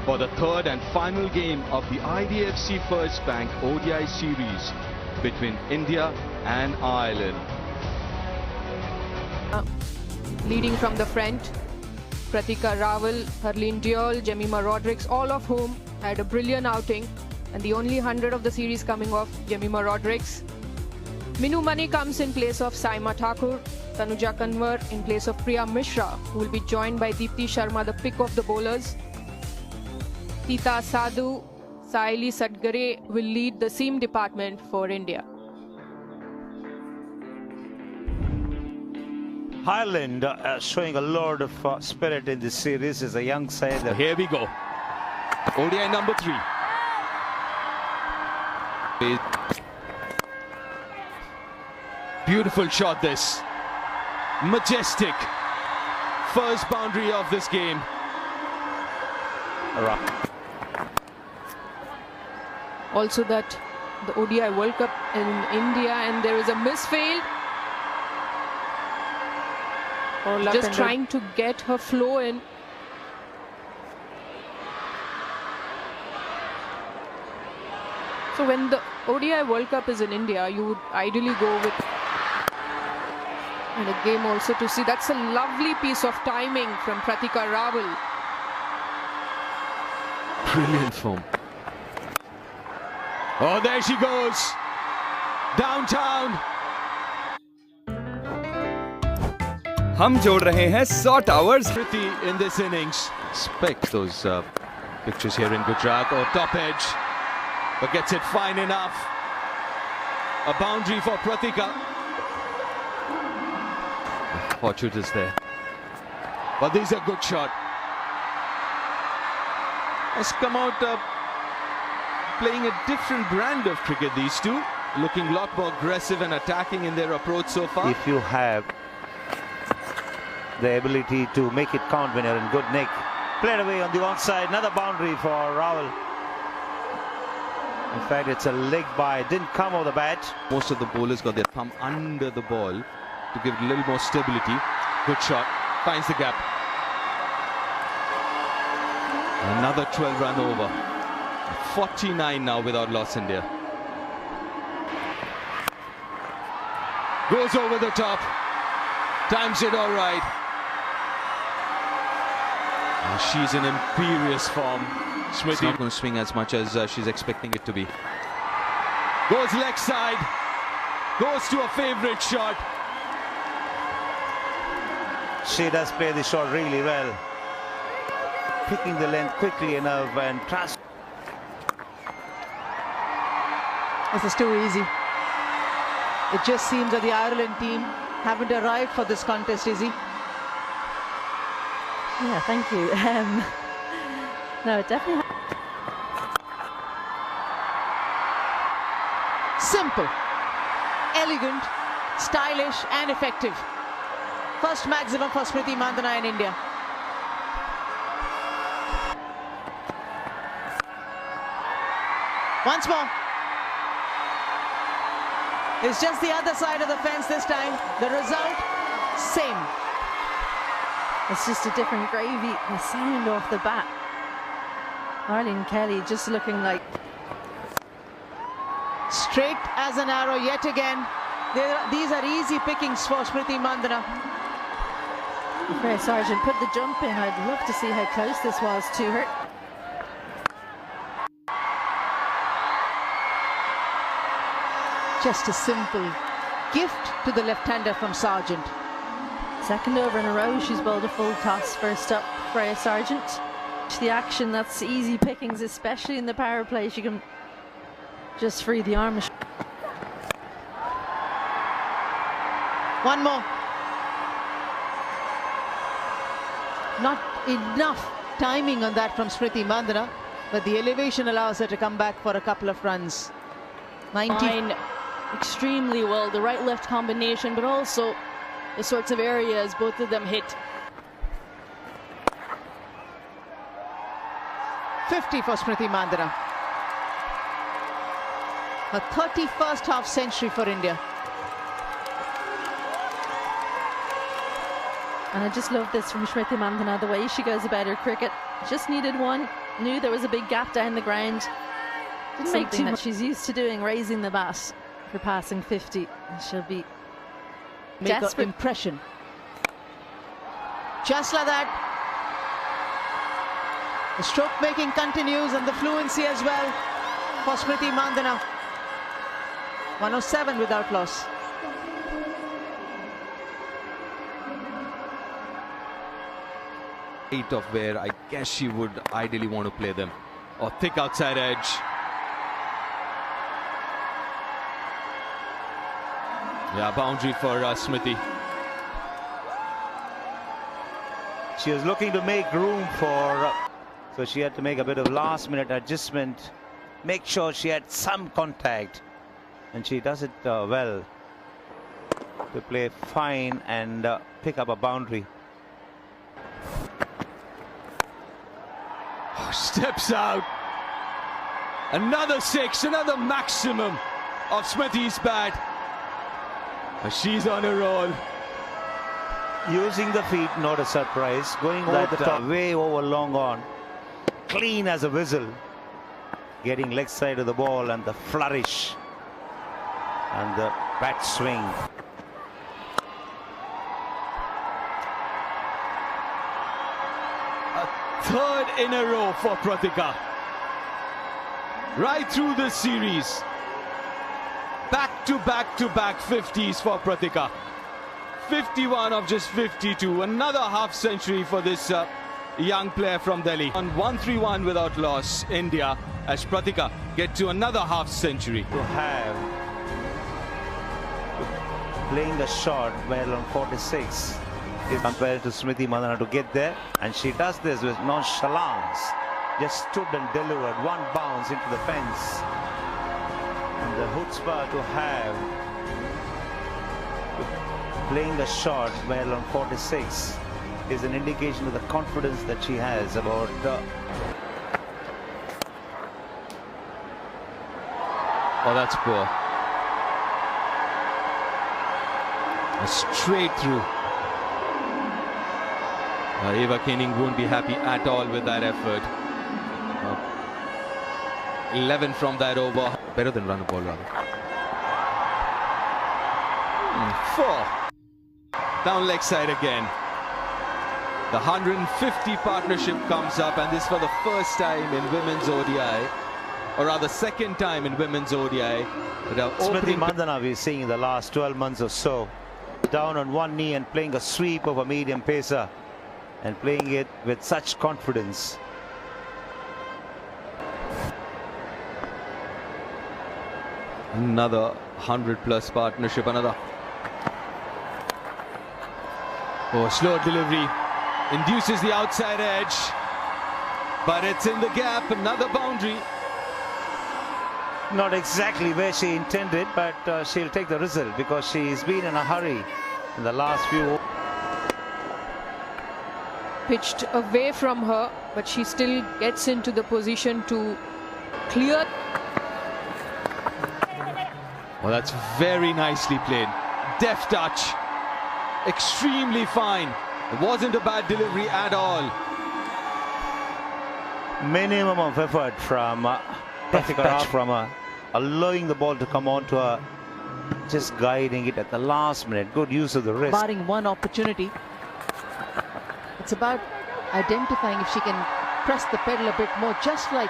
for the third and final game of the IDFC First Bank ODI series between India and Ireland. Leading from the front, Pratika Rawal, Harleen Deol, Jemima Rodrigues, all of whom had a brilliant outing, and the only 100 of the series coming off Jemima Rodrigues. Minu Mani comes in place of Saima Thakur, Tanuja Kanwar in place of Priya Mishra, who will be joined by Deepti Sharma, the pick of the bowlers. Tita Sadhu, Saili Satgare will lead the seam department for India. Ireland showing a lot of spirit in this series as a young side. Here we go. ODI number 3. Beautiful shot this. Majestic. First boundary of this game. Also that the ODI World Cup in India, and there is a misfield. Just trying to get her flow in. So when the ODI World Cup is in India, you would ideally go with and a game also to see. That's a lovely piece of timing from Pratika Rawal. Brilliant form. Oh, there she goes. Downtown. हम जोड़ रहे हैं 100 towers. Pretty in this innings. Expect those pictures here in Gujarat. Oh, top edge. But gets it fine enough. A boundary for Pratika. Fortune is there. But this is a good shot. Has come out playing a different brand of cricket, these two. Looking a lot more aggressive and attacking in their approach so far. If you have the ability to make it count when you're in good nick. Played away on the onside, another boundary for Rawal. In fact, it's a leg by, didn't come over the bat. Most of the bowlers got their thumb under the ball to give it a little more stability. Good shot, finds the gap. Another 12-run over. 49 now without loss, India. Goes over the top. Times it all right. She's in imperious form. Smriti not going to swing as much as she's expecting it to be. Goes leg side. Goes to a favourite shot. She does play the shot really well. Picking the length quickly enough and trust. This is too easy. It just seems that the Ireland team haven't arrived for this contest, is he? Yeah, thank you. No, definitely. Simple, elegant, stylish and effective. First maximum for Smriti Mandhana in India. Once more. It's just the other side of the fence this time. The result, same. It's just a different gravy. The sound off the bat. Arlene Kelly just looking like straight as an arrow yet again. These are easy pickings for Smriti Mandhana. Freya Sargent put the jump in. I'd love to see how close this was to her. Just a simple gift to the left-hander from Sargent. Second over in a row, she's bowled a full toss. First up, Freya Sargent. To the action, that's easy pickings, especially in the power play. She can just free the arm. One more. Not enough timing on that from Smriti Mandhana, but the elevation allows her to come back for a couple of runs. 90. Extremely well, the right-left combination, but also the sorts of areas both of them hit. 50 for Smriti Mandhana. Her 31st half century for India. And I just love this from Smriti Mandhana, the way she goes about her cricket. Just needed one, knew there was a big gap down the ground. Didn't make too much. She's used to doing, raising the bat for passing 50. She'll be desperate. Impression. Just like that. The stroke making continues and the fluency as well for Smriti Mandhana. 107 without loss. Of where I guess she would ideally want to play them. Or thick outside edge. Yeah, boundary for Smriti. She was looking to make room for, so she had to make a bit of last-minute adjustment, make sure she had some contact, and she does it well to play fine and pick up a boundary. Steps out. Another 6, another maximum of Smriti's bat. She's on a roll. Using the feet, not a surprise. Going over the top, way over long on. Clean as a whistle. Getting leg side of the ball and the flourish. And the bat swing. Third in a row for Pratika. Right through the series. Back to back 50s for Pratika. 51 of just 52. Another half century for this young player from Delhi. On 131 without loss, India, as Pratika get to another half century. To have playing the shot well on 46 is compared to Smriti Mandhana to get there, and she does this with nonchalance. Just stood and delivered one bounce into the fence. And the chutzpah to have playing the shot well on 46 is an indication of the confidence that she has about Oh, that's poor. A straight through. Eva Koenig won't be happy at all with that effort. 11 from that over. Better than run a ball, rather. 4. Down leg side again. The 150 partnership comes up, and this for the first time in women's ODI, or rather second time in women's ODI. Smriti Mandhana we're seeing in the last 12 months or so. Down on one knee and playing a sweep of a medium pacer. And playing it with such confidence. Another 100+ partnership, another. Oh, slow delivery. Induces the outside edge. But it's in the gap, another boundary. Not exactly where she intended, but she'll take the result because she's been in a hurry in the last few. Pitched away from her, but she still gets into the position to clear. Well, that's very nicely played. Deft touch. Extremely fine. It wasn't a bad delivery at all. Minimum of effort from Pratika, from allowing the ball to come on to her, just guiding it at the last minute. Good use of the wrist. Barring one opportunity. It's about identifying if she can press the pedal a bit more, just like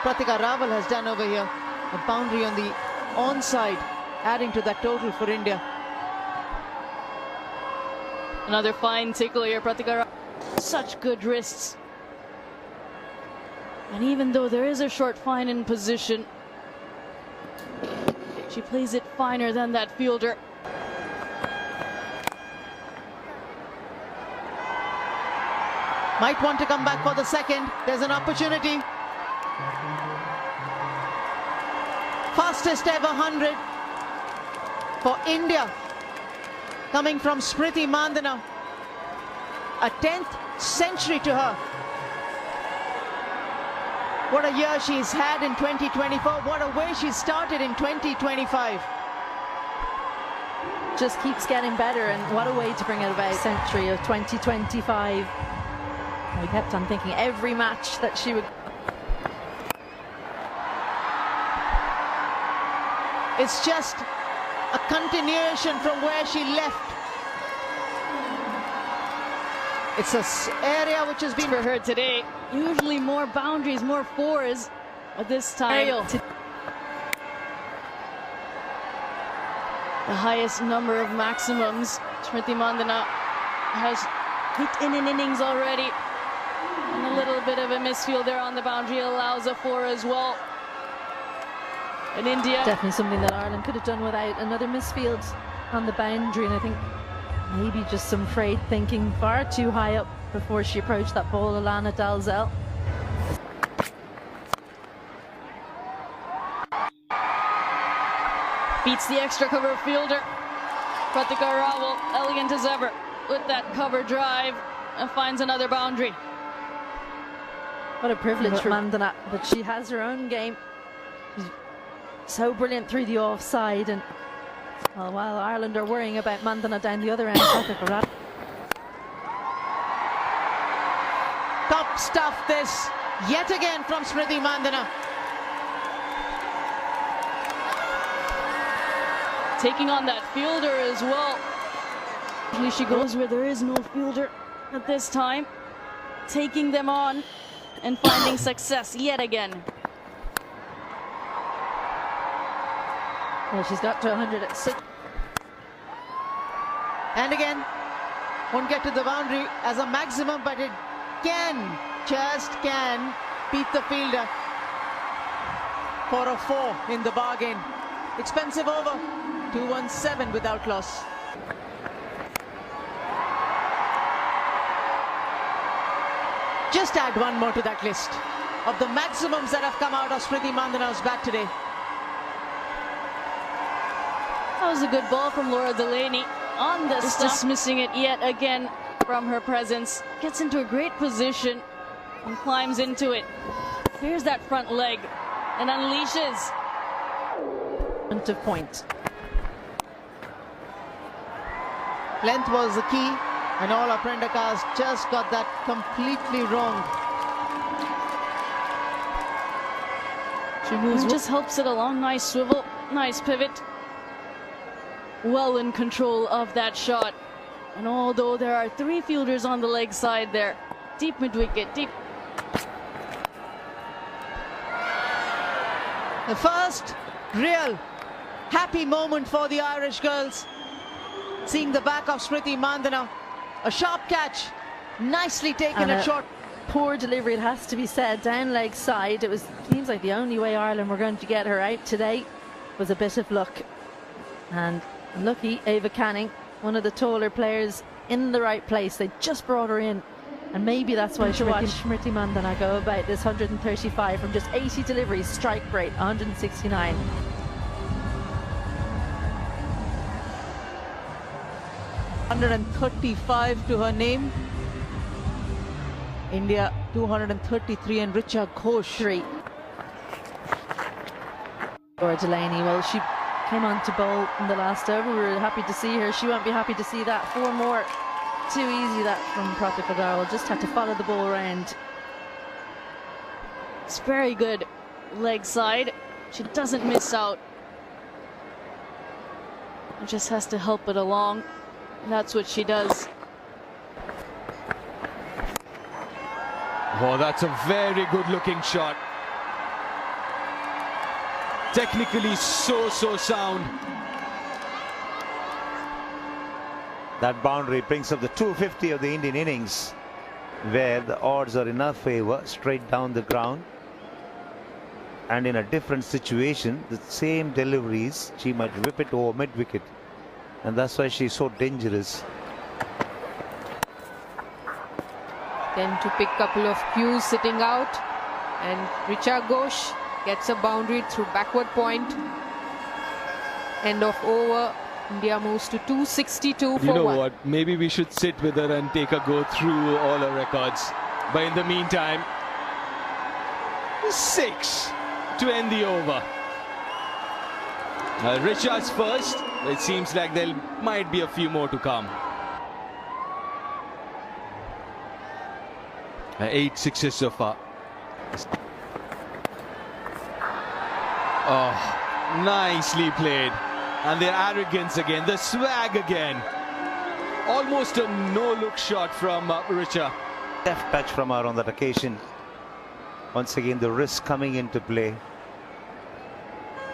Pratika Rawal has done over here. A boundary on the onside, adding to that total for India. Another fine tickle here, Pratika Rawal. Such good wrists. And even though there is a short fine in position, she plays it finer than that fielder. Might want to come back for the second. There's an opportunity. Fastest ever 100 for India. Coming from Smriti Mandhana. A 10th century to her. What a year she's had in 2024. What a way she started in 2025. just keeps getting better, and what a way to bring it about. Century of 2025. We kept on thinking every match that she would. It's just a continuation from where she left. It's an area which has been for her today. Usually more boundaries, more fours, but this time the highest number of maximums. Smriti Mandhana has hit in an innings already, and a little bit of a misfield there on the boundary allows a four as well. In India, definitely something that Ireland could have done without. Another misfield on the boundary, and I think maybe just some frayed thinking far too high up before she approached that ball, Alana Dalzell. beats the extra cover fielder. Pratika Rawal, elegant as ever with that cover drive, and finds another boundary. What a privilege for Mandhana that she has her own game. She's so brilliant through the offside, and well, while Ireland are worrying about Mandhana down the other end, top stuff this yet again from Smriti Mandhana. Taking on that fielder as well. Usually she goes where there is no fielder, at this time taking them on and finding success yet again. Well, she's got to 100 at 6. And again, won't get to the boundary as a maximum, but it just can beat the fielder for a 4 in the bargain. Expensive over, 217 without loss. Just add one more to that list of the maximums that have come out of Smriti Mandhana's bat today. That was a good ball from Laura Delaney on the just dismissing it yet again from her presence. Gets into a great position and climbs into it. Here's that front leg and unleashes. Of point. Length was the key, and all our Prendakas just got that completely wrong. She moves, just helps it along. Nice swivel, nice pivot. Well in control of that shot. And although there are 3 fielders on the leg side there, deep mid-wicket, deep. The first real happy moment for the Irish girls. Seeing the back of Smriti Mandhana. A sharp catch, nicely taken at short. Poor delivery, it has to be said, down leg side. It seems like the only way Ireland were going to get her out today was a bit of luck. And lucky Ava Canning, one of the taller players, in the right place. They just brought her in, and maybe that's why Smriti Mandhana go about this 135 from just 80 deliveries. Strike rate 169. .135 to her name. India 233, and Richa Ghosh 3. Laura Delaney, well, she came on to bowl in the last over. We were happy to see her. She won't be happy to see that. 4 more. Too easy that from Pratika Rawal. Just had to follow the ball around. It's very good leg side. She doesn't miss out. It just has to help it along. And that's what she does. Oh, that's a very good looking shot. Technically so sound. That boundary brings up the 250 of the Indian innings, where the odds are in her favour, straight down the ground. And in a different situation, the same deliveries, she might whip it over mid-wicket. And that's why she's so dangerous. Then to pick a couple of cues sitting out, and Richa Ghosh gets a boundary through backward point. End of over. India moves to 262 for 1. You know what? Maybe we should sit with her and take a go through all her records. But in the meantime, 6 to end the over. Richa's first. It seems like there might be a few more to come. 8 sixes so far. Oh, nicely played. And their arrogance again, the swag again. Almost a no-look shot from Richa. Deft touch from her on that occasion. Once again, the wrist coming into play.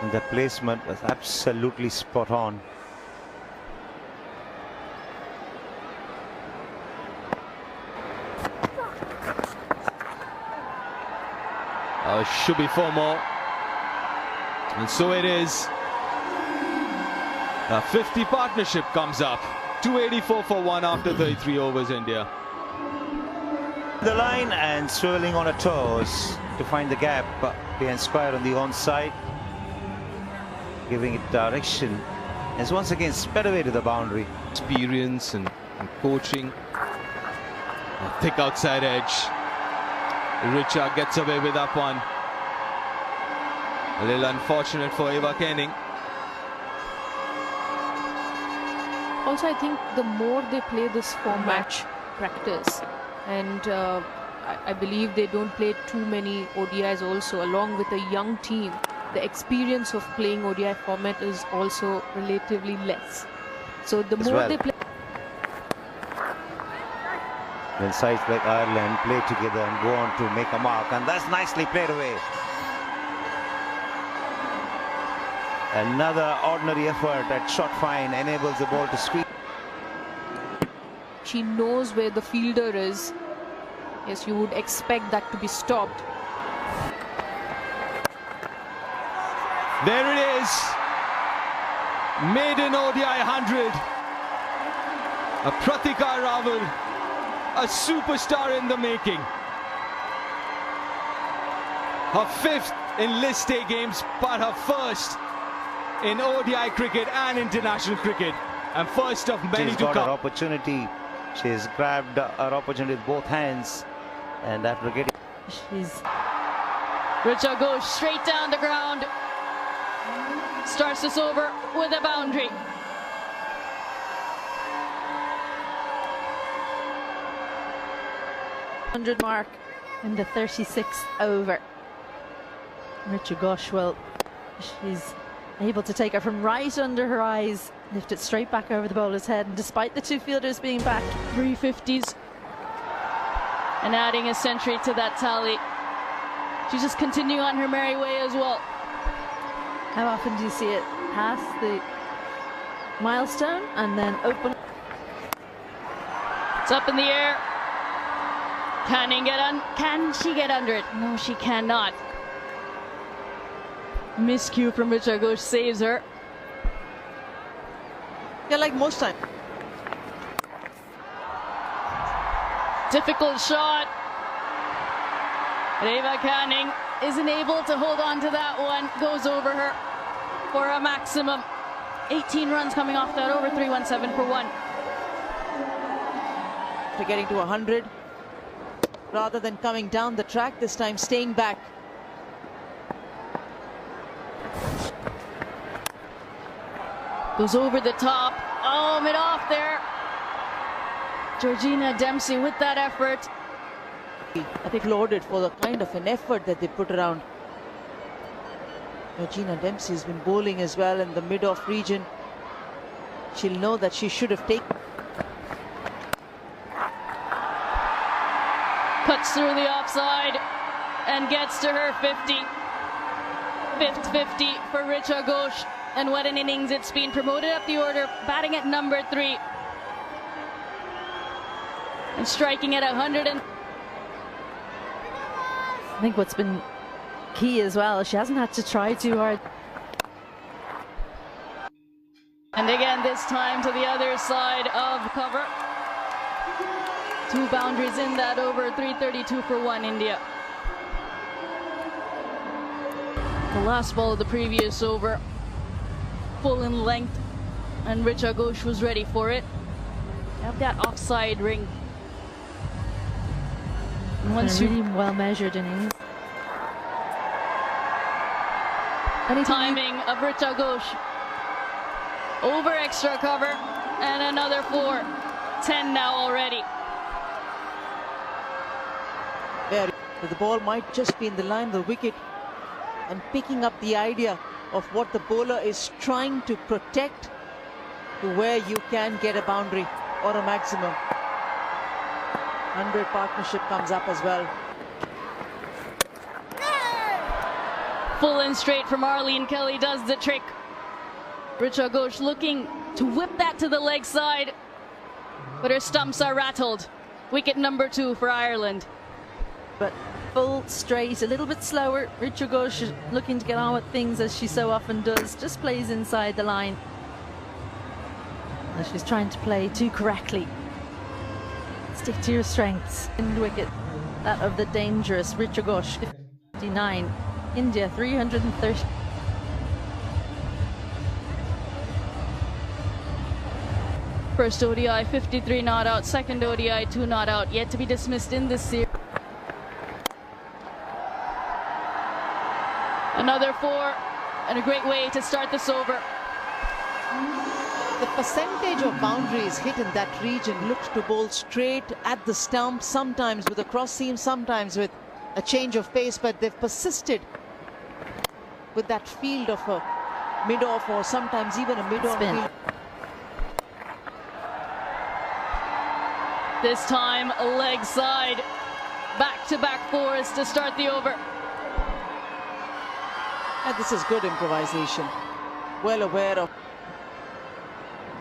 And the placement was absolutely spot on. Should be 4 more. And so it is. A 50 partnership comes up. 284 for 1 after 33 overs, India. The line and swirling on her toes to find the gap behind square on the onside. Giving it direction. As once again sped away to the boundary. Experience and coaching. A thick outside edge. Richa gets away with that one. A little unfortunate for Eva Kenning. Also, I think the more they play this format, practice, and I believe they don't play too many ODIs also, along with a young team, the experience of playing ODI format is also relatively less. So the more they play... When sides like Ireland play together and go on to make a mark, and that's nicely played away. Another ordinary effort at shot fine enables the ball to squeeze. She knows where the fielder is. Yes, you would expect that to be stopped. There it is. Maiden ODI 100. A Pratika Rawal, a superstar in the making. Her 5th in List A games, but her 1st in ODI cricket and international cricket, and first of many She's to got come. her opportunity. She's grabbed her opportunity with both hands, and after getting... Richa goes straight down the ground. Starts this over with a boundary. .100 mark in the 36th over. Richa Ghosh, well, she's able to take her from right under her eyes, lift it straight back over the bowler's head, and despite the 2 fielders being back, 350s, and adding a century to that tally. She's just continuing on her merry way as well. how often do you see it pass the milestone and then open? It's up in the air. Can she get under it? No, she cannot. Miscue from Richa Ghosh saves her. Yeah, like most times. Difficult shot. Eva Canning isn't able to hold on to that one. Goes over her for a maximum. 18 runs coming off that over 317 for 1. To getting to 100. Rather than coming down the track, this time staying back. Goes over the top. Oh, mid off there. Georgina Dempsey with that effort. I think lauded for the kind of an effort that they put around. Georgina Dempsey has been bowling as well in the mid-off region. She'll know that she should have taken. Cuts through the offside and gets to her 50. 5th 50 for Richa Ghosh. And what an innings it's been. Promoted up the order, batting at number 3. And striking at 100. I think what's been key as well, she hasn't had to try too hard. And again, this time to the other side of cover. 2 boundaries in that over, 332 for 1 India. The last ball of the previous over, full in length, and Richa Ghosh was ready for it. Have that offside ring. And once Really well measured innings. timing of Richa Ghosh. Over extra cover and another 4. 10 now already. There, the ball might just be in the line of the wicket, and picking up the idea of what the bowler is trying to protect to where you can get a boundary or a maximum. 100 partnership comes up as well. Full and straight from Arlene Kelly does the trick. Richa Ghosh looking to whip that to the leg side, but her stumps are rattled. Wicket number 2 for Ireland. But full, straight, a little bit slower. Richa Ghosh is looking to get on with things as she so often does. Just plays inside the line. And she's trying to play too correctly. Stick to your strengths. End wicket, that of the dangerous Richa Ghosh, 59. India 330. First ODI 53 not out, second ODI 2 not out, yet to be dismissed in this series. Another 4 and a great way to start this over. The percentage of boundaries hit in that region looked to bowl straight at the stump, sometimes with a cross seam, sometimes with a change of pace, but they've persisted with that field of a mid-off or sometimes even a mid-on Spin. field. This time leg side, back-to-back 4s to start the over. And this is good improvisation. Well aware of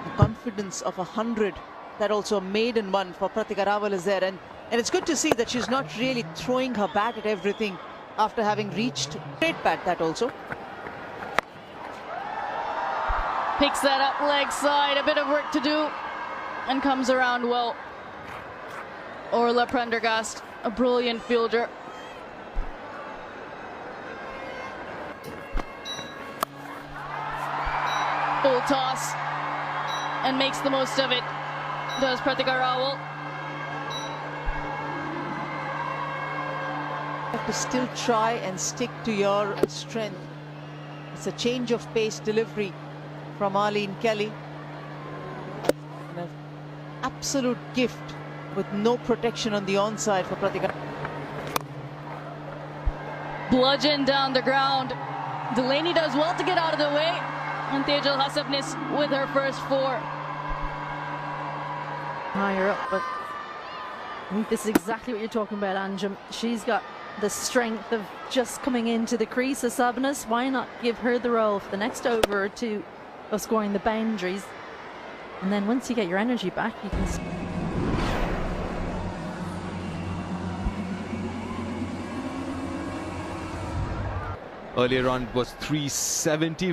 the confidence of 100, that also a maiden one for Pratika Rawal is there, and it's good to see that she's not really throwing her bat at everything after having reached straight bat, that also. Picks that up leg side, a bit of work to do, and comes around well. Orla Prendergast, a brilliant fielder. Full toss, and makes the most of it, does Pratika Rawal. Have to still try and stick to your strength. It's a change of pace delivery from Arlene Kelly. And an absolute gift with no protection on the onside for Pratika. Bludgeon down the ground. Delaney does well to get out of the way. And Tejal Hasabnis with her first 4. Higher up, but I think this is exactly what you're talking about, Anjum. She's got the strength of just coming into the crease of Sabnas. Why not give her the role for the next over or 2 of scoring the boundaries? And then once you get your energy back, you can... Earlier on it was 370.